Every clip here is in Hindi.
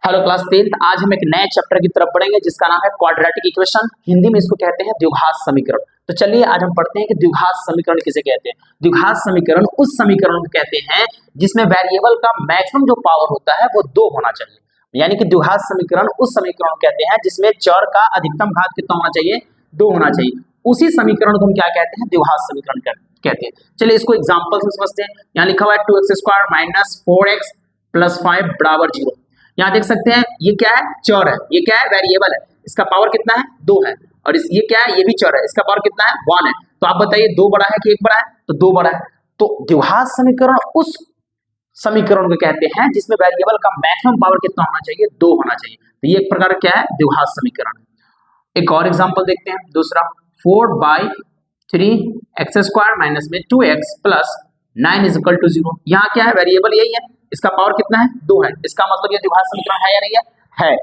Hello class 10th। आज हम एक नए चैप्टर की तरफ बढ़ेंगे जिसका नाम है क्वाड्रेटिक इक्वेशन। हिंदी में इसको कहते हैं द्विघात समीकरण। तो चलिए आज हम पढ़ते हैं कि द्विघात समीकरण किसे कहते हैं। द्विघात समीकरण उस समीकरण को कहते हैं जिसमें वेरिएबल का मैक्सिमम जो पावर होता है वो 2 होना चाहिए। यानी कि द्विघात समीकरण उस समीकरण को कहते हैं जिसमें चर का अधिकतम घात कितना होना चाहिए, 2 होना चाहिए। उसी समीकरण को हम क्या कहते हैं, द्विघात समीकरण कहते हैं। चलिए इसको एग्जांपल से समझते हैं। यहाँ लिखा हुआ है 2x² - 4x + 5 = 0। यहाँ देख सकते हैं ये क्या है, चर है। ये क्या है, वेरिएबल है। इसका पावर कितना है, 2 है। और ये क्या है, ये भी चर है। इसका पावर कितना है, 1 है। तो आप बताइए 2 बड़ा है कि 1 बड़ा है, तो 2 बड़ा है। तो द्विघात समीकरण उस समीकरण को कहते हैं जिसमें वेरिएबल का मैक्सिमम पावर कितना होना चाहिए, 2 होना चाहिए। तो ये एक प्रकार क्या है, द्विघात समीकरण। एक और एग्जाम्पल देखते हैं, दूसरा 4/3x² - 2x + 9 = 0। यहाँ क्या है, वेरिएबल यही है। इसका पावर कितना है, 2 है। इसका मतलब ये द्विघात समीकरण है या नहीं है, है।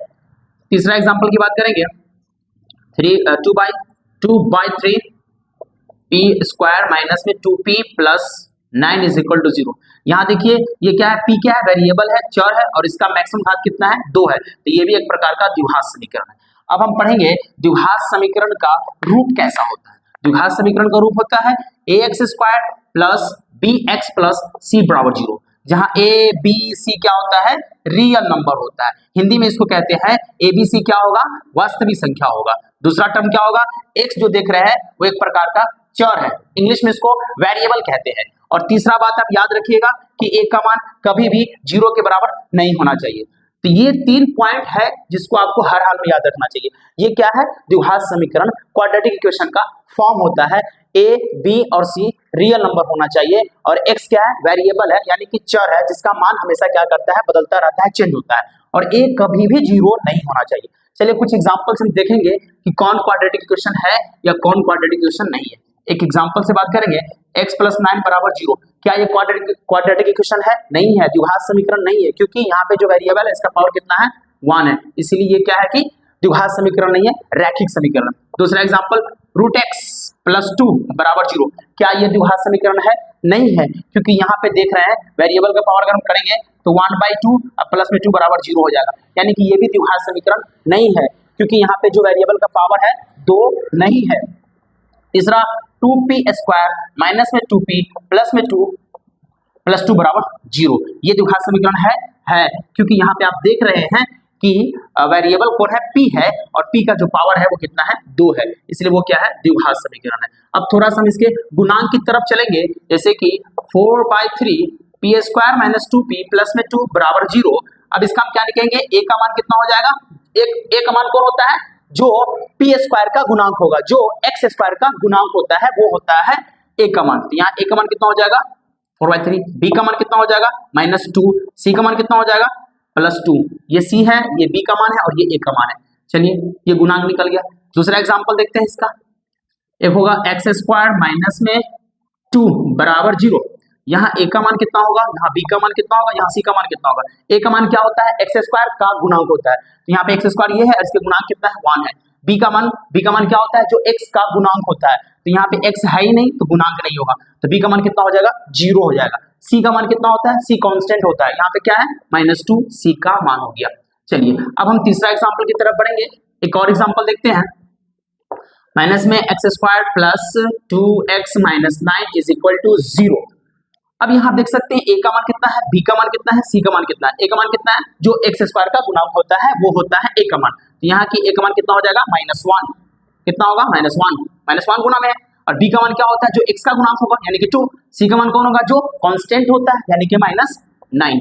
तीसरा एग्जांपल की बात करेंगे, 2/3 p² - 2p + 9 = 0। यहाँ देखिए ये क्या है, p क्या है, वेरिएबल है, चर है, और इसका मैक्सिमम घात कितना है, 2 है। तो ये भी एक प्रकार का द्विघात समीकरण है। अब हम पढ़ेंगे द्विघात समीकरण का रूप कैसा होता है। द्विघात समीकरण का रूप होता है ax² + bx + c = 0। जहां a b c क्या होता है, रियल नंबर होता है। हिंदी में इसको कहते हैं a b c क्या होगा, वास्तविक संख्या होगा। दूसरा टर्म क्या होगा, x जो देख रहे हैं वो एक प्रकार का चर है। इंग्लिश में इसको वेरिएबल कहते हैं। और तीसरा बात आप याद रखिएगा कि a का मान कभी भी 0 के बराबर नहीं होना चाहिए। तो ये 3 पॉइंट है जिसको आपको हर हाल में याद रखना चाहिए। ये क्या है, द्विघात समीकरण क्वाड्रेटिक इक्वेशन का फॉर्म होता है। a b और c रियल नंबर होना चाहिए, और x क्या है, वेरिएबल है, यानी कि चर है जिसका मान हमेशा क्या करता है, बदलता रहता है, चेंज होता है। और a कभी भी 0 नहीं होना चाहिए। चलिए कुछ एग्जांपल्स हम देखेंगे कि कौन क्वाड्रेटिक इक्वेशन है या कौन क्वाड्रेटिक इक्वेशन नहीं है। एक एग्जांपल से बात करेंगे, x + 9 = 0। क्या ये क्वाड्रेटिक इक्वेशन है, नहीं है, द्विघात समीकरण नहीं है, क्योंकि यहाँ पे जो वेरिएबल है इसका पावर कितना है, 1 है। इसीलिए ये क्या है कि द्विघात समीकरण नहीं है, रैखिक समीकरण। दूसरा एग्जांपल, √x + 2 = 0। क्या ये द्विघात समीकरण है, नहीं है, क्योंकि यहाँ पे देख रहे हैं वेरिएबल का पावर अगर हम करेंगे तो 1/2 प्लस में 2 = 0 हो जाएगा। यानी कि ये भी द्विघात समीकरण नहीं है, क्योंकि यहाँ पे जो वेरिएबल का पावर है 2 नहीं है। तीसरा 2p² - 2p + 2 + 2 = 0। ये द्विघात समीकरण है, क्योंकि यहाँ पे आप देख रहे हैं कि वेरिएबल कौन है, p है, और p का जो पावर है वो कितना है, 2 है। इसलिए वो क्या है, द्विघात समीकरण है। अब थोड़ा सा हम इसके गुणांक की तरफ चलेंगे, जैसे कि 4/3 p² - 2p + 2 = 0। अब इसका हम क्या लिखेंगे, a का मान कितना हो जाएगा, a का मान कौन होता है, जो p² का गुणांक होगा, जो x² का गुणांक होता है वो होता है a का मान। तो यहाँ a का मान कितना हो जाएगा, 4/3। b का मान कितना हो जाएगा, -2। c का मान कितना हो जाएगा, +2। ये c है, ये b का मान है, और ये a का मान है। चलिए ये गुणांक निकल गया। दूसरा एग्जांपल देखते हैं इसका, एक होगा x² - 2 = 0। यहाँ a का मान कितना होगा, यहाँ b का मान कितना होगा, यहाँ c का मान कितना होगा। a का मान क्या होता है, x² का गुणांक होता है। तो यहाँ पे x² ये है, इसके गुणांक कितना है, 1 है। b का मान क्या होता है, जो x का गुणांक होता है। तो यहाँ पे x है ही नहीं, तो गुणांक नहीं होगा। तो b का मान कितना हो जाएगा, 0 हो जाएगा। c का मान कितना होता है, c कांस्टेंट होता है। यहाँ पे क्या है, -2 c का मान हो गया। चलिए अब हम तीसरा एग्जांपल की तरफ बढ़ेंगे। एक और एग्जांपल देखते हैं, माइनस में x² + 2x - 9 = 0। अब यहाँ देख सकते हैं a का मान कितना है, b का मान कितना है, c का मान कितना है। a का मान कितना है, जो x² का गुणांक होता है वो होता है a का मान। तो यहाँ की a का मान कितना हो जाएगा, -1। कितना होगा, -1 गुना में है। और b का मान क्या होता है, जो x का गुणांक होगा, यानी कि 2। c का मान कौन होगा, जो कांस्टेंट होता है, यानी कि -9।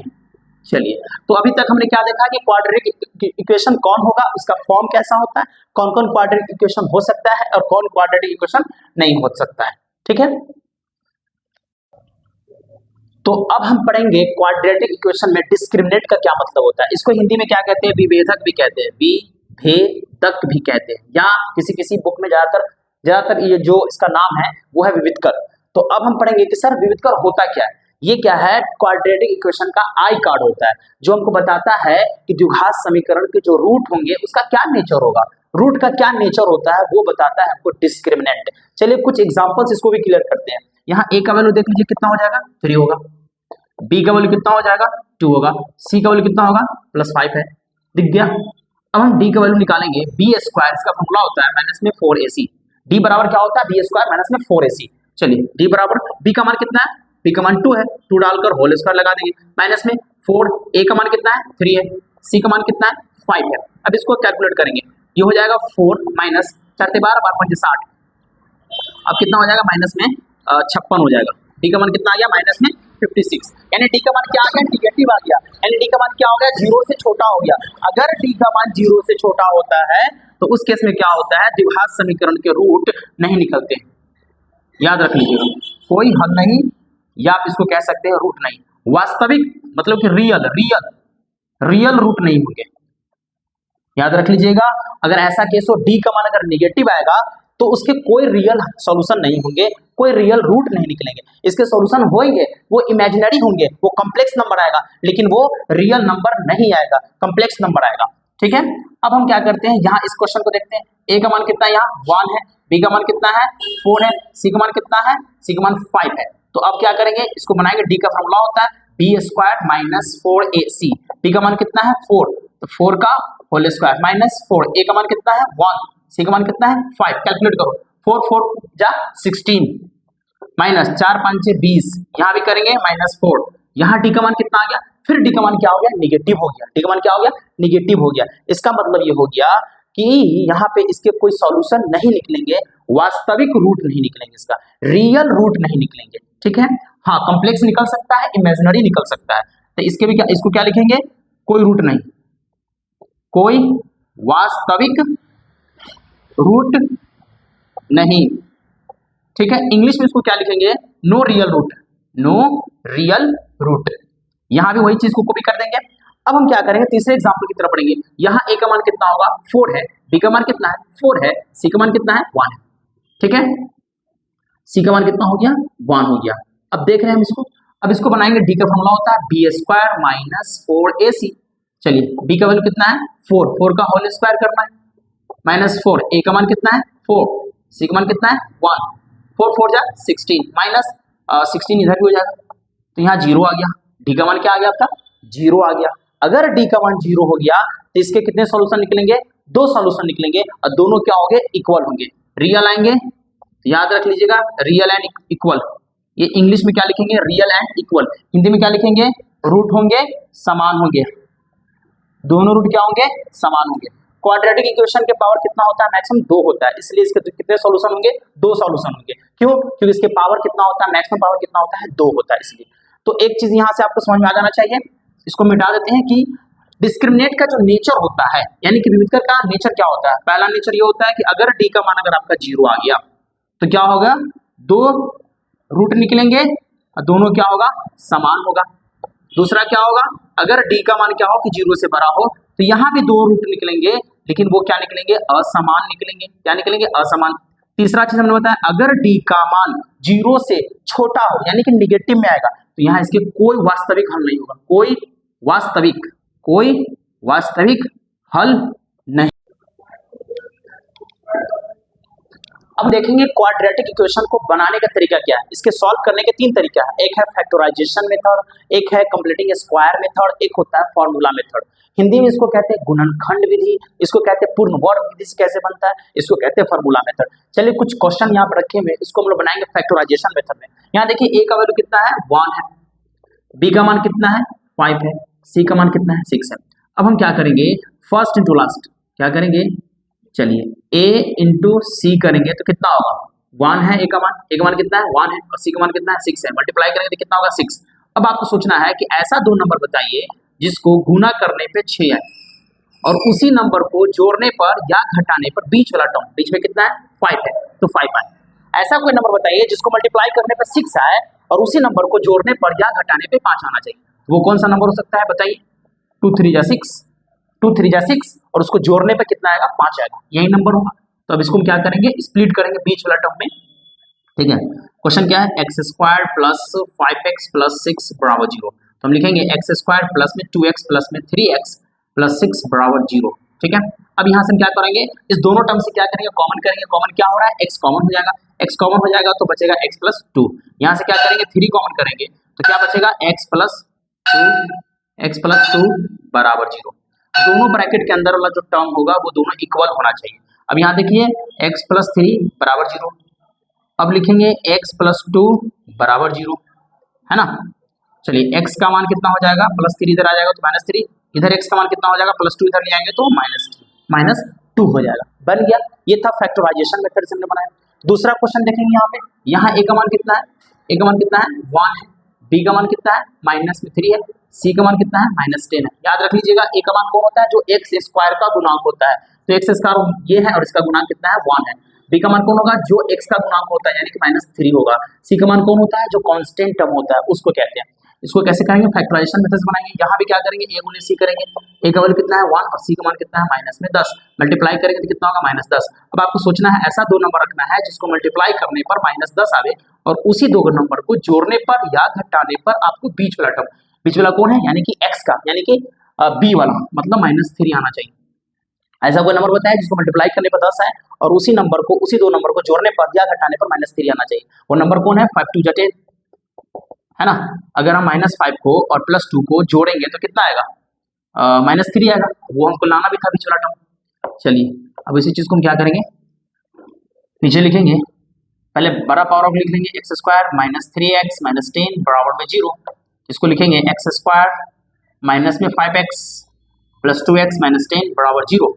चलिए तो अभी तक हमने क्या देखा कि क्वाड्रेटिक इक्वेशन कौन होगा, उसका फॉर्म कैसा होता है, कौन कौन क्वाड्रेटिक इक्वेशन हो सकता है और कौन क्वाड्रेटिक इक्वेशन नहीं हो सकता है। ठीक है, तो अब हम पढ़ेंगे क्वाड्रेटिक इक्वेशन में डिस्क्रिमिनेंट का क्या मतलब होता है। इसको हिंदी में क्या कहते हैं, विभेदक भी कहते हैं, विभेदक भी कहते हैं, या किसी बुक में ज्यादातर ये जो इसका नाम है वो है विविधकर। तो अब हम पढ़ेंगे कि सर विविधकर होता क्या है। ये क्या है, क्वाड्रेटिक इक्वेशन का आई कार्ड होता है, जो हमको बताता है कि द्विघात समीकरण के जो रूट होंगे उसका क्या नेचर होगा। रूट का क्या नेचर होता है वो बताता है हमको डिस्क्रिमिनेंट। चलिए कुछ एग्जांपल्स इसको भी क्लियर करते हैं। यहाँ a का वैल्यू देख लीजिए कितना हो जाएगा, 3 होगा। b का वैल्यू कितना हो जाएगा, 2 होगा। c का वैल्यू कितना होगा, +5 है। दिख गया। अब हम डी का वैल्यू निकालेंगे, बी स्क्वायर, इसका फॉर्मूला होता है माइनस में 4ac। डी बराबर क्या होता है, बी स्क्वायर माइनस में 4ac। चलिए डी बराबर, बी का मान कितना है, बी का मान 2 है, 2 डालकर होल स्क्वायर लगा देंगे, माइनस में 4, ए का मान कितना है 3 है, सी का मान कितना है 5 है। अब इसको कैलकुलेट करेंगे, ये हो जाएगा 4 माइनस 4 से 12, 12 5 60, अब कितना हो जाएगा माइनस में 56 हो जाएगा। डी का मान कितना आ गया माइनस में 56, यानी डी का मान क्या आ गया, निगेटिव आ गया, यानी डी का मान क्या हो गया, 0 से छोटा हो गया। अगर डी का मान 0 से छोटा होता है तो उस केस में क्या होता है, द्विघात समीकरण के रूट नहीं निकलते, याद रख लीजिएगा, कोई हल नहीं, या आप इसको कह सकते हैं रूट नहीं, वास्तविक मतलब कि रियल रूट नहीं होंगे, याद रख लीजिएगा। अगर ऐसा केस हो, डी का मान अगर निगेटिव आएगा तो उसके कोई रियल सॉल्यूशन नहीं होंगे, कोई रियल रूट नहीं निकलेंगे, इसके सॉल्यूशन होंगे वो इमेजिनरी होंगे, वो कॉम्प्लेक्स नंबर आएगा, लेकिन वो रियल नंबर नहीं आएगा, कॉम्प्लेक्स नंबर आएगा। ठीक है, अब हम क्या करते हैं, यहाँ इस क्वेश्चन को देखते हैं, ए का मान कितना है, यहाँ 1 है, बी का मान कितना है 4 है, सी का मान कितना है, सी का मान 5 है। तो अब क्या करेंगे, इसको बनाएंगे, डी का फॉर्मूला होता है B square minus 4ac, B का मान कितना है 4, तो 4 का होल स्क्वायर माइनस 4, ए का मान कितना है 1, सी का मान कितना है 5, कैलकुलेट करो, 4 4 जा 16 माइनस 4 5 6 20, यहाँ भी करेंगे माइनस 4, यहाँ डी का मान कितना आ गया, फिर डी का मान क्या हो गया, निगेटिव हो गया, डी का मान क्या हो गया, निगेटिव हो गया। इसका मतलब ये हो गया कि यहाँ पे इसके कोई सॉल्यूशन नहीं निकलेंगे, वास्तविक रूट नहीं निकलेंगे, इसका रियल रूट नहीं निकलेंगे। ठीक है, हाँ कॉम्प्लेक्स निकल सकता है, इमेजिनरी निकल सकता है, तो इसके भी क्या, इसको क्या लिखेंगे, कोई रूट नहीं, कोई वास्तविक रूट नहीं। ठीक है, इंग्लिश में इसको क्या लिखेंगे, no real root, no real root. यहां भी वही चीज को कॉपी कर देंगे। अब हम क्या करेंगे, तीसरे एग्जांपल की तरफ पढ़ेंगे। यहाँ ए का मान कितना होगा 4 है, बी का मान कितना है 4 है, सी का मान कितना है 1 है। ठीक है, सी का मान कितना हो गया 1 हो गया। अब देख रहे हैं हम इसको, अब इसको बनाएंगे, डी का फॉर्मूला होता है बी स्क्वायर माइनस 4ac। चलिए बी का वैल्यू कितना है 4, 4 का होल स्क्वायर करना है माइनस 4, ए का मान कितना है 4, सी का मान कितना है 1, 4 4 जा 16 माइनस 16 इधर भी हो जाएगा, तो यहाँ 0 आ गया, डी का मान क्या आ गया आपका 0 आ गया। अगर डी का मान 0 हो गया तो इसके कितने सॉल्यूशन निकलेंगे, 2 सॉल्यूशन निकलेंगे, और दोनों क्या होंगे, इक्वल होंगे, रियल आएंगे, याद रख लीजिएगा, रियल एंड इक्वल। ये इंग्लिश में क्या लिखेंगे, रियल एंड इक्वल, हिंदी में क्या लिखेंगे, रूट होंगे समान होंगे, दोनों रूट क्या होंगे, समान होंगे। क्वाड्रेटिक इक्वेशन के पावर कितना होता है, मैक्सिमम 2 होता है, इसलिए इसके कितने सॉल्यूशन होंगे, 2 सॉल्यूशन होंगे। क्यों, क्योंकि इसके पावर कितना होता है, मैक्सिमम पावर कितना होता है 2 होता है, इसलिए। तो एक चीज यहां से आपको समझ में आ जाना चाहिए, इसको मिटा देते हैं कि डिस्क्रिमिनेट का जो नेचर होता है, यानी कि विविधकर का नेचर क्या होता है। पहला नेचर ये होता है कि अगर डी का मान अगर आपका 0 आ गया तो क्या होगा, 2 रूट निकलेंगे और दोनों क्या होगा, समान होगा। दूसरा क्या होगा, अगर डी का मान क्या हो कि 0 से बड़ा हो तो यहाँ भी 2 रूट निकलेंगे, लेकिन वो क्या निकलेंगे, असमान निकलेंगे, क्या निकलेंगे, असमान। तीसरा चीज हमने बताया, अगर डी का मान 0 से छोटा हो यानी कि निगेटिव में आएगा तो यहाँ इसके कोई वास्तविक हल नहीं होगा, कोई वास्तविक हल नहीं। अब देखेंगे क्वाड्रेटिक इक्वेशन को बनाने का तरीका क्या है। इसके सॉल्व करने के 3 तरीका है, एक है फैक्टराइजेशन मेथड, एक है कंप्लीटिंग स्क्वायर मेथड, एक होता है फॉर्मूला मेथड। हिंदी में इसको कहते हैं गुणनखंड विधि, इसको कहते हैं पूर्ण वर्ग विधि से कैसे बनता है, इसको कहते हैं फॉर्मूला मेथड। चलिए कुछ क्वेश्चन यहाँ पर रखे हुए, इसको हम लोग बनाएंगे फैक्टराइजेशन मेथड में। यहाँ देखिए ए का वैल्यू कितना है 1 है, बी का मान कितना है 5 है, सी का मान कितना है 6 है। अब हम क्या करेंगे, फर्स्ट इंटू लास्ट क्या करेंगे, चलिए a इंटू सी करेंगे तो कितना होगा 1 है, ए का मान कितना है 1 है और सी का मान कितना है 6 है, मल्टीप्लाई करेंगे तो कितना होगा 6। अब आपको सोचना है कि ऐसा 2 नंबर बताइए जिसको गुना करने पे 6 आए और उसी नंबर को जोड़ने पर या घटाने पर बीच वाला टर्म बीच में कितना है 5 है तो 5 आए। ऐसा कोई नंबर बताइए जिसको मल्टीप्लाई करने पर 6 आए और उसी नंबर को जोड़ने पर या घटाने पे 5 आना चाहिए, वो कौन सा नंबर हो सकता है बताइए। 2 3 जा 6, 2 3 जा 6 और उसको जोड़ने पे कितना आएगा 5 आएगा, यही नंबर होगा। तो अब इसको हम क्या करेंगे, स्प्लिट करेंगे बीच वाला टर्म में। ठीक है, क्वेश्चन क्या है, x square plus 5x plus 6 बराबर 0। तो हम लिखेंगे एक्स स्क्वायर प्लस में 2x प्लस में 3x प्लस 6 बराबर 0। ठीक है, अब यहाँ से हम क्या करेंगे, इस दोनों टर्म से क्या करेंगे, कॉमन करेंगे। कॉमन क्या हो रहा है, x कॉमन हो जाएगा, x कॉमन हो जाएगा तो बचेगा x प्लस 2। यहाँ से क्या करेंगे 3 कॉमन करेंगे तो क्या बचेगा x प्लस 2 बराबर 0। दोनों ब्रैकेट के अंदर वाला जो टर्म होगा वो दोनों इक्वल होना चाहिए। अब यहाँ देखिए x प्लस 3 बराबर 0। अब लिखेंगे x प्लस 2 बराबर 0, है ना। चलिए x का मान कितना हो जाएगा, प्लस 3 इधर आ जाएगा तो माइनस 3, इधर x का मान कितना हो जाएगा, प्लस 2 इधर ले आएंगे तो माइनस 2 हो जाएगा। बन गया, ये था फैक्टराइजेशन मेथड से हमने बनाया। दूसरा क्वेश्चन देखेंगे यहाँ पे, यहाँ a का मान कितना है, a का मान कितना है 1 है, b का मान कितना है माइनस में 3 है, c का मान कितना है माइनस 10 है। याद रख लीजिएगा a का मान कौन होता है, जो x स्क्वायर का गुणांक होता है, तो x स्क्वायर ये है और इसका गुणांक कितना है 1 है। b का मान कौन होगा, जो x का गुणांक होता है यानी कि माइनस 3 होगा। c का मान कौन होता है, जो कांस्टेंट टर्म होता है उसको कहते हैं। इसको कैसे करेंगे, फैक्टराइजेशन मेथड से बनाएंगे। यहाँ भी क्या करेंगे, a गुने c करेंगे, a का वैल्यू कितना है 1 और c का मान कितना है माइनस में 10, मल्टीप्लाई करेंगे तो कितना होगा माइनस 10। अब आपको सोचना है ऐसा दो नंबर रखना है जिसको मल्टीप्लाई करने पर माइनस 10 आवे और उसी दो नंबर को जोड़ने पर या घटाने पर आपको बीच वाला टर्म, बीच वाला कौन है यानी कि x का, यानी कि b वाला मतलब माइनस 3 आना चाहिए। ऐसा कोई नंबर बताया जिसको मल्टीप्लाई करने पर 10 है और उसी नंबर को, उसी दो नंबर को जोड़ने पर या घटाने पर माइनस 3 आना चाहिए। वो नंबर कौन है, 5 2 जा 10, है ना। अगर हम माइनस 5 को और प्लस 2 को जोड़ेंगे तो कितना आएगा, माइनस 3 आएगा। वो हमको लाना भी था बीच वाला टर्म। चलिए अब इसी चीज को हम क्या करेंगे, नीचे लिखेंगे, पहले बड़ा पावर ऑफ लिख लेंगे x square minus 3x minus 10 बराबर में 0। इसको लिखेंगे एक्स स्क्वायर माइनस में 5x प्लस 2x माइनस 10 बराबर 0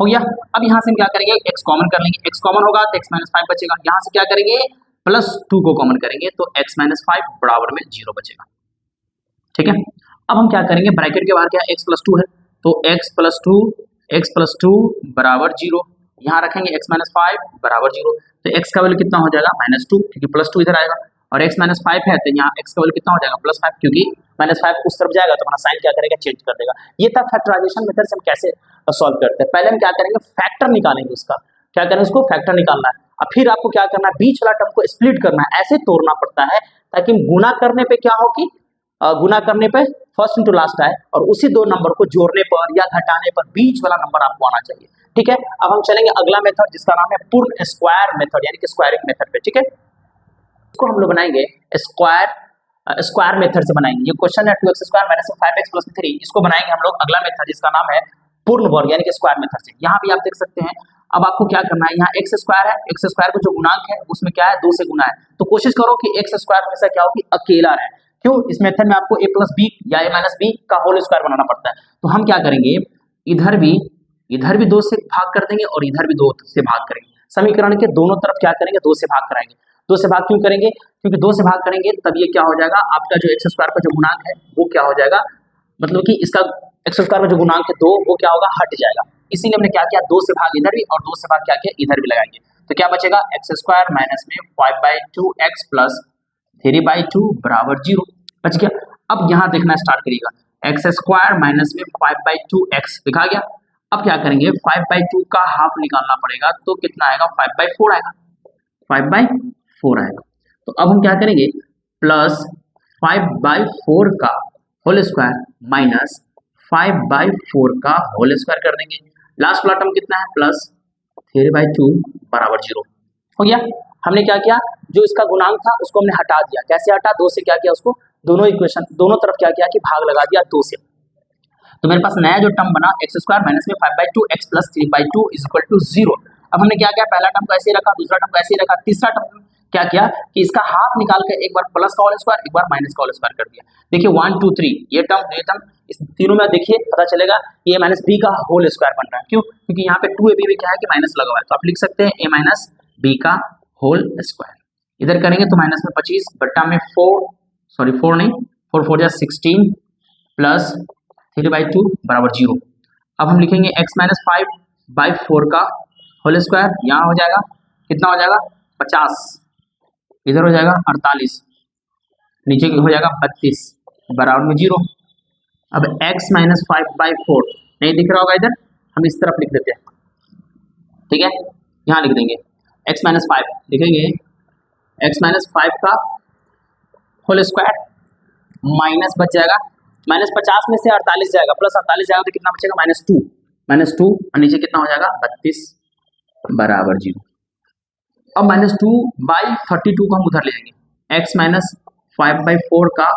हो गया। अब यहाँ से हम क्या करेंगे, x कॉमन कर लेंगे, x कॉमन होगा तो x माइनस 5 बचेगा। यहाँ से क्या करेंगे, प्लस 2 को कॉमन करेंगे तो x माइनस 5 बराबर में 0 बचेगा। ठीक है, अब हम क्या करेंगे, ब्रैकेट के बाहर क्या x प्लस 2 है तो x प्लस 2 बराबर 0, यहाँ रखेंगे x माइनस 5 बराबर 0, तो x का वैल्यू कितना हो जाएगा माइनस 2, क्योंकि प्लस 2 इधर आएगा और x माइनस 5 है तो यहाँ x का वैल्यू कितना हो जाएगा प्लस 5, क्योंकि माइनस 5 उस तरफ जाएगा तो अपना साइन क्या करेगा, चेंज कर देगा। ये था फैक्टराइजेशन मेथड से हम कैसे सॉल्व करते हैं। पहले हम क्या करेंगे, फैक्टर निकालेंगे, उसका क्या करेंगे, उसको फैक्टर निकालना है। अब फिर आपको क्या करना है, बीच वाला टर्म को स्प्लिट करना है, ऐसे तोड़ना पड़ता है ताकि गुना करने पे क्या हो कि गुना करने पे फर्स्ट इंटू लास्ट आए और उसी दो नंबर को जोड़ने पर या घटाने पर बीच वाला नंबर आपको आना चाहिए। ठीक है, अब हम चलेंगे अगला मेथड जिसका नाम है पूर्ण स्क्वायर मेथड यानी कि स्क्वायरिंग मेथड पे। ठीक है, इसको हम लोग बनाएंगे स्क्वायर मेथड से बनाएंगे। ये क्वेश्चन है 2x square minus 5x plus 3, इसको बनाएंगे हम लोग अगला मेथड जिसका नाम है पूर्ण वर्ग यानी कि स्क्वायर मेथड से। यहाँ भी आप देख सकते हैं, अब आपको क्या करना है, यहाँ एक्स स्क्वायर है, एक्स स्क्वायर को जो गुणांक है उसमें क्या है 2 से गुना है, तो कोशिश करो कि एक्स स्क्वायर हमेशा क्या हो कि अकेला रहे। क्यों, इस मेथड में आपको a प्लस बी या a माइनस बी का होल स्क्वायर बनाना पड़ता है। तो हम क्या करेंगे, इधर भी 2 से भाग कर देंगे और इधर भी 2 से भाग करेंगे। समीकरण के दोनों तरफ क्या करेंगे, 2 से भाग कराएंगे। 2 से भाग क्यों करेंगे, क्योंकि 2 से भाग करेंगे तब ये क्या हो जाएगा, आपका जो एक्स स्क्वायर का जो गुणांक है वो क्या हो जाएगा, मतलब कि इसका एक्स स्क्वायर में जो गुणांक है 2 वो क्या होगा, हट जाएगा। इसीलिए हमने क्या किया, 2 से भाग इधर भी और 2 से भाग क्या किया इधर भी लगाएंगे, तो क्या बचेगा एक्स स्क्वायर माइनस में 5/2x प्लस 3/2 बराबर 0 बच गया। अब यहाँ देखना स्टार्ट करिएगा, एक्स स्क्वायर माइनस में 5/2x लिखा गया। अब क्या करेंगे, 5/2 का हाफ निकालना पड़ेगा तो कितना आएगा, 5/4 आएगा, 5/4 आएगा। तो अब हम क्या करेंगे, प्लस 5/4 का होल स्क्वायर माइनस 5/4 का होल स्क्वायर कर देंगे। लास्ट वाला टर्म कितना है, प्लस 3/2 बराबर 0 हो गया। हमने क्या किया, जो इसका गुणांक था उसको हमने हटा दिया। कैसे हटा, 2 से क्या किया, उसको दोनों इक्वेशन दोनों तरफ क्या किया कि भाग लगा दिया 2 से। तो मेरे पास नया जो टर्म बना एक्स स्क्वायर माइनस में 5/2x plus 3/2 is equal to 0। अब हमने क्या किया, पहला टर्म को ऐसे ही रखा, दूसरा टर्म को ऐसे ही रखा, तीसरा टर्म क्या किया कि इसका हाफ निकाल के एक बार प्लस का होल स्क्वायर एक बार माइनस का होल स्क्वायर कर दिया। देखिए 1 2 3 ये टर्म इस तीनों में देखिए पता चलेगा a माइनस बी का होल स्क्वायर बन रहा है। क्यों, क्योंकि यहाँ पे 2ab में क्या है कि माइनस लगा हुआ है, तो आप लिख सकते हैं a माइनस बी का होल स्क्वायर। इधर करेंगे तो माइनस में 25 बट्टा में 4 नहीं 4 जा 16 प्लस 3/2 बराबर 0। अब हम लिखेंगे x माइनस 5/4 का होल स्क्वायर, यहाँ हो जाएगा कितना हो जाएगा 50, इधर हो जाएगा 48, नीचे हो जाएगा 32 बराबर में 0। अब x माइनस 5/4 नहीं दिख रहा होगा, इधर हम इस तरफ लिख देते हैं। ठीक है, यहाँ लिख देंगे x माइनस 5 लिखेंगे, x माइनस 5 का होल स्क्वायर माइनस बच जाएगा, माइनस 50 में से 48 जाएगा, प्लस 48 जाएगा तो कितना बचेगा -2 और नीचे कितना हो जाएगा 32 बराबर 0। अब -2/32 को हम उधर ले जाएंगे, x माइनस 5/4 का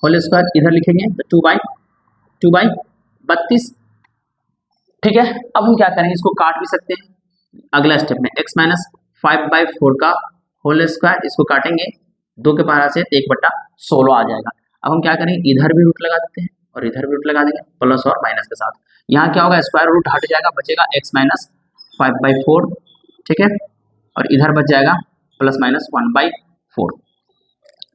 होल स्क्वायर इधर लिखेंगे तो 2/32 ठीक है, अब हम क्या करेंगे, इसको काट भी सकते हैं अगला स्टेप में। x माइनस 5/4 का होल स्क्वायर, इसको काटेंगे 2 के पारा से 1/16 आ जाएगा। अब हम क्या करेंगे, इधर भी रूट लगा देते हैं और इधर भी रूट लगा देंगे प्लस और माइनस के साथ। यहाँ क्या होगा, स्क्वायर रूट हट जाएगा, बचेगा x माइनस 5/4, ठीक है, और इधर बच जाएगा प्लस माइनस 1/4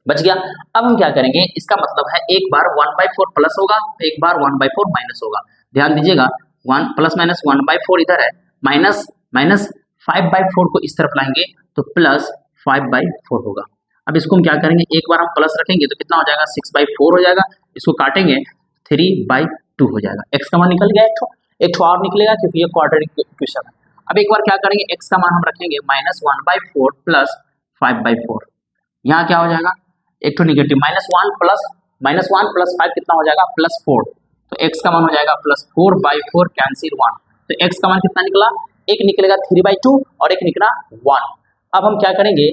बच गया। अब हम क्या करेंगे, इसका मतलब है एक बार 1/4 प्लस होगा, एक बार 1/4 माइनस होगा। ध्यान दीजिएगा, 1 प्लस माइनस 1/4 इधर है, माइनस माइनस 5/4 को इस तरफ लाएंगे तो प्लस 5/4 होगा। अब इसको हम क्या करेंगे, एक बार हम प्लस रखेंगे तो कितना हो जाएगा, 6/4 हो जाएगा। इसको काटेंगे 3/2 हो जाएगा। x का मान निकल गया, एक ठो और निकलेगा क्योंकि ये क्वाड्रेटिक इक्वेशन है। अब एक बार क्या करेंगे, x का मान हम रखेंगे -1/4 प्लस 5/4। यहाँ क्या हो जाएगा, एक तो निगेटिव -1 प्लस 5 कितना हो जाएगा, +4। तो x का मान हो जाएगा +4/4 कैंसिल 1। तो x का मान कितना निकला, एक निकलेगा 3/2 और एक निकला 1। अब हम क्या करेंगे,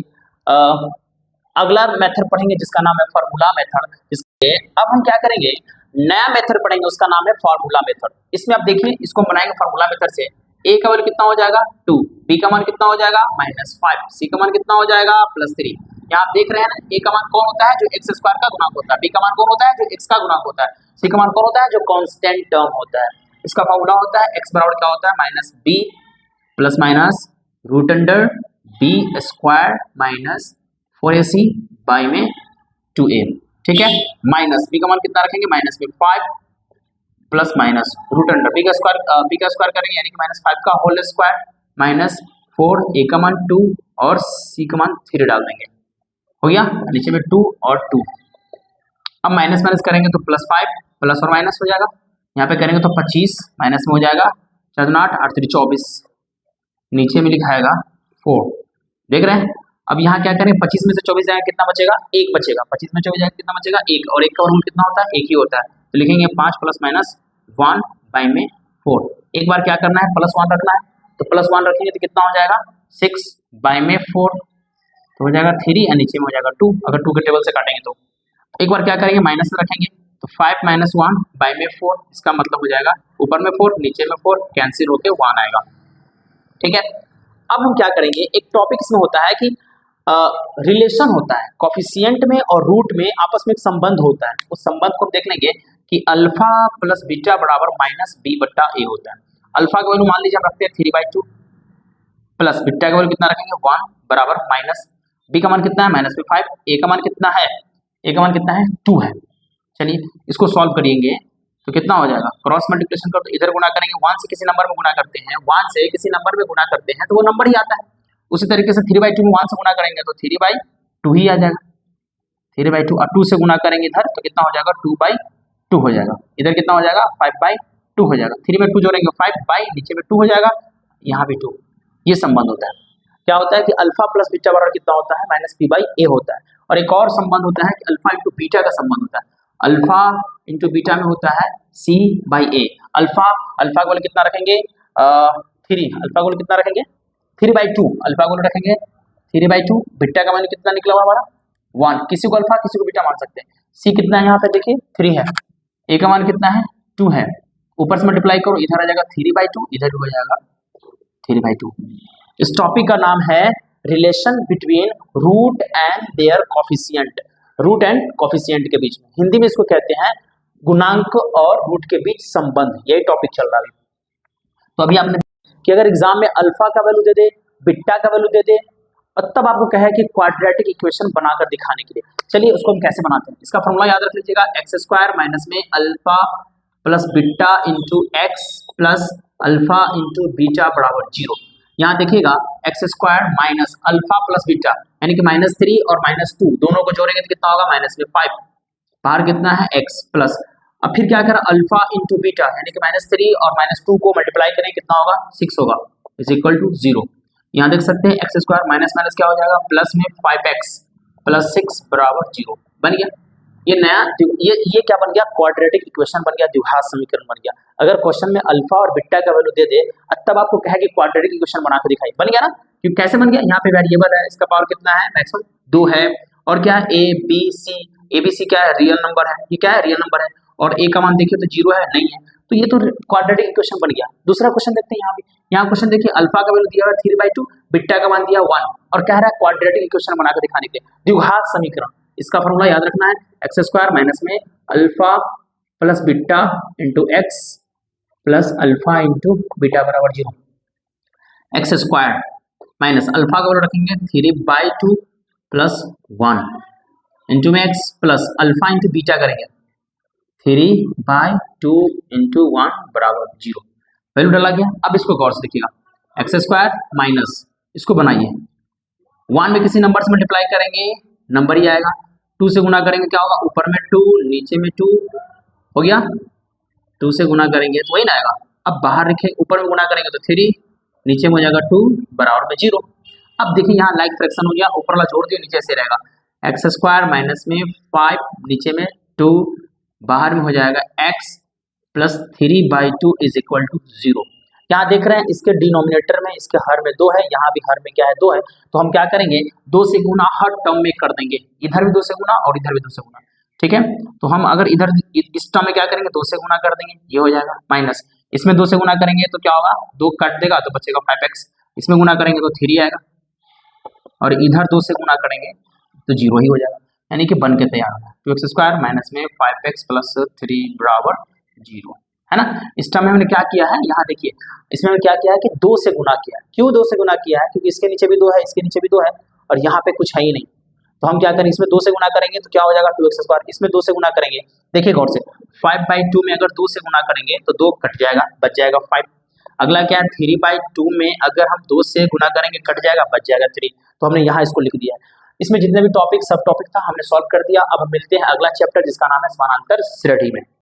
अगला मेथड पढ़ेंगे जिसका नाम है फार्मूला मेथड। इसके अब हम क्या करेंगे, नया मेथड पढ़ेंगे, उसका नाम है फार्मूला मेथड। इसमें आप देखिए, इसको बनाएंगे फार्मूला मेथड से। a का वैल्यू कितना हो जाएगा 2, b का मान कितना हो जाएगा -5, c का मान कितना हो जाएगा +3। यहाँ आप देख रहे हैं ना, a का मान कौन होता है, जो x स्क्वायर का गुणक होता है, b का मान कौन होता है, जो x का गुणक होता है, c का मान कौन होता है, जो कांस्टेंट टर्म होता है। इसका फार्मूला होता है x बराबर क्या होता है, -b plus minus √b² -4ac by में 2a, ठीक है। माइनस b का मान कितना रखेंगे, माइनस में 5 प्लस माइनस √b का स्क्वायर करेंगे यानी कि -5 का होल स्क्वायर -4, a का मान 2 और c का मान 3 डाल देंगे, हो गया। नीचे में 2 और 2। अब माइनस माइनस करेंगे तो +5 प्लस और माइनस हो जाएगा। यहाँ पे करेंगे तो 25 माइनस में हो जाएगा 4 8 8 3 24, नीचे में लिखाएगा 4, देख रहे हैं। अब यहाँ क्या करें, 25 में से 24 जाएगा कितना बचेगा, 1 बचेगा। 25 में 24 जाएगा कितना बचेगा, 1, और 1 का वर्गमूल कितना होता है, 1 ही होता है। तो लिखेंगे 5 प्लस माइनस 1 बाई में 4। एक बार क्या करना है, +1 रखना है, तो +1 रखेंगे तो कितना हो जाएगा 6 बाई में 4, तो हो जाएगा 3 और नीचे में हो जाएगा 2, अगर 2 के टेबल से काटेंगे तो। एक बार क्या करेंगे, माइनस में रखेंगे तो 5 - 1 बाई में 4, इसका मतलब हो जाएगा ऊपर में 4 नीचे में 4 कैंसिल होके 1 आएगा, ठीक है। अब हम क्या करेंगे, एक टॉपिक इसमें होता है कि रिलेशन होता है कॉफिशिएंट में और रूट में, आपस में एक संबंध होता है। उस संबंध को हम देख लेंगे कि अल्फा प्लस बीटा बराबर -b/a होता है। अल्फा का वैल्यू मान लीजिए हम रखते हैं 3/2 प्लस बीटा का वैल्यू कितना रखेंगे 1 बराबर माइनस b का मान कितना है -5, a का मान कितना है, a का मान कितना है 2 है। चलिए इसको सॉल्व करेंगे तो कितना हो जाएगा, क्रॉस मल्टीप्लिकेशन करो तो इधर गुणा करेंगे, 1 से किसी नंबर में गुणा करते हैं, 1 से किसी नंबर में गुणा करते हैं तो वो नंबर ही आता है। उसी तरीके से 3/2 में 1 से गुणा करेंगे तो 3/2 ही आ जाएगा, 3/2 और 2 से गुणा करेंगे इधर तो कितना हो जाएगा 2/2 हो जाएगा। इधर कितना हो जाएगा 5/2 हो जाएगा, 3 में 2 जोड़ेंगे 5 बाई नीचे में 2 हो जाएगा, यहाँ भी 2। ये संबंध होता है, क्या होता है कि अल्फा प्लस बीटा बराबर कितना होता है -p/a होता है। और एक और संबंध होता है कि अल्फा इंटू बीटा का संबंध होता है, अल्फा इंटू बीटा में होता है c/a। अल्फा का वैल्यू कितना रखेंगे 3, अल्फा का वैल्यू कितना रखेंगे 3/2, अल्फा को रखेंगे 3/2, बीटा का वैल्यू कितना निकला हुआ हमारा 1, किसी को अल्फा किसी को बीटा मान सकते हैं। c कितना है यहाँ पे देखिए 3 है, a का मान कितना है 2 है, ऊपर से मल्टीप्लाई करो इधर आ जाएगा 3/2, इधर हो जाएगा 3/2। इस टॉपिक का नाम है relation between root and their coefficient, root and coefficient के बीच में, हिंदी में इसको कहते हैं गुणांक और रूट के बीच संबंध, यही टॉपिक चल रहा है। तो अभी आपने कि अगर एग्जाम में अल्फा का वैल्यू दे दे, बीटा का वैल्यू दे दे और तब आपको कहे कि क्वाड्रेटिक इक्वेशन बनाकर दिखाने के लिए, चलिए उसको हम कैसे बनाते हैं। इसका फॉर्मूला याद रख लीजिएगा, x² माइनस में alpha plus beta into x plus alpha into beta बराबर 0। यहाँ देखिएगा x² minus alpha plus beta यानी कि -3 और -2 दोनों को जोड़ेंगे तो कितना होगा -5, बाहर कितना है x प्लस, अब फिर क्या करें अल्फा इंटू बीटा यानी कि -3 और -2 को मल्टीप्लाई करें कितना होगा 6 होगा इज इक्वल टू 0। यहाँ देख सकते हैं x² माइनस माइनस क्या हो जाएगा प्लस में 5x प्लस 6 बराबर 0 बन गया। ये नया ये क्या बन गया, क्वाड्रेटिक इक्वेशन बन गया, द्विघात समीकरण बन गया। अगर क्वेश्चन में अल्फा और बीटा का वैल्यू दे दे तब आपको कहे कि क्वाड्रेटिक इक्वेशन बना के दिखाई, बन गया ना। क्योंकि कैसे बन गया, यहाँ पे वेरिएबल है, इसका पावर कितना है मैक्सिमम 2 है, और क्या है ए बी सी क्या है रियल नंबर है, ये क्या है रियल नंबर है, और ए का मान देखिए तो 0 है नहीं है, तो ये तो क्वाड्रेटिक इक्वेशन बन गया। दूसरा क्वेश्चन देखते हैं यहाँ क्वेश्चन देखिए, अल्फा का वैल्यू दिया हुआ 3/2, बीटा का मान दिया 1 और कह रहा है क्वाड्रेटिक इक्वेशन बनाकर दिखाने के लिए द्विघात समीकरण। इसका फॉर्मूला याद रखना है, x² माइनस में alpha plus beta into x plus alpha into beta बराबर 0। x² माइनस अल्फा का वैल्यू रखेंगे 3/2 प्लस 1 इंटू में x plus alpha into beta करेंगे 3/2 इंटू 1 बराबर 0। वैल्यू डाला गया। अब इसको गौर से देखिएगा, x² माइनस इसको बनाइए 1 में किसी नंबर से मल्टीप्लाई करेंगे नंबर ही आएगा, 2 से गुना करेंगे क्या होगा, ऊपर में 2 नीचे में 2 हो गया, 2 से गुना करेंगे तो वही ना आएगा। अब बाहर लिखे, ऊपर में गुना करेंगे तो 3 नीचे में हो जाएगा 2 बराबर में 0। अब देखिए यहाँ लाइक फ्रैक्शन हो गया, ऊपर वाला छोड़ दिया नीचे से रहेगा x² माइनस में 5 नीचे में 2 बाहर में हो जाएगा x plus 3/2 is equal to 0। यहाँ देख रहे हैं इसके डिनोमिनेटर में इसके हर में 2 है, यहाँ भी हर में क्या है 2 है, तो हम क्या करेंगे 2 से गुना हर टर्म में कर देंगे, इधर भी 2 से गुना और इधर भी 2 से गुना, ठीक है। तो हम अगर इधर इस टर्म में क्या करेंगे 2 से गुना कर देंगे, ये हो जाएगा माइनस इसमें 2 से गुना करेंगे तो क्या होगा 2 काट देगा तो बचेगा 5x, इसमें गुना करेंगे तो 3 आएगा और इधर 2 से गुना करेंगे तो 0 ही हो जाएगा, यानी कि बन के तैयार होगा 2x² माइनस में 5x प्लस 3 बराबर 0 है ना। इस टर्म में हमने क्या किया है, यहाँ देखिए इसमें हमने क्या किया है कि 2 से गुना किया है। क्यों 2 से गुना किया है, क्योंकि इसके नीचे भी 2 है इसके नीचे भी 2 है और यहाँ पे कुछ है ही नहीं, तो हम क्या करें इसमें 2 से गुना करेंगे तो क्या हो जाएगा 2x², इसमें 2 से गुना करेंगे, देखिए गौर से 5/2 में अगर 2 से गुना करेंगे तो 2 कट जाएगा बच जाएगा 5। अगला क्या है 3/2 में अगर हम 2 से गुना करेंगे कट जाएगा बच जाएगा 3, तो हमने यहाँ इसको लिख दिया है। इसमें जितने भी टॉपिक सब टॉपिक था हमने सॉल्व कर दिया। अब हम मिलते हैं अगला चैप्टर जिसका नाम है समानांतर श्रेणी में।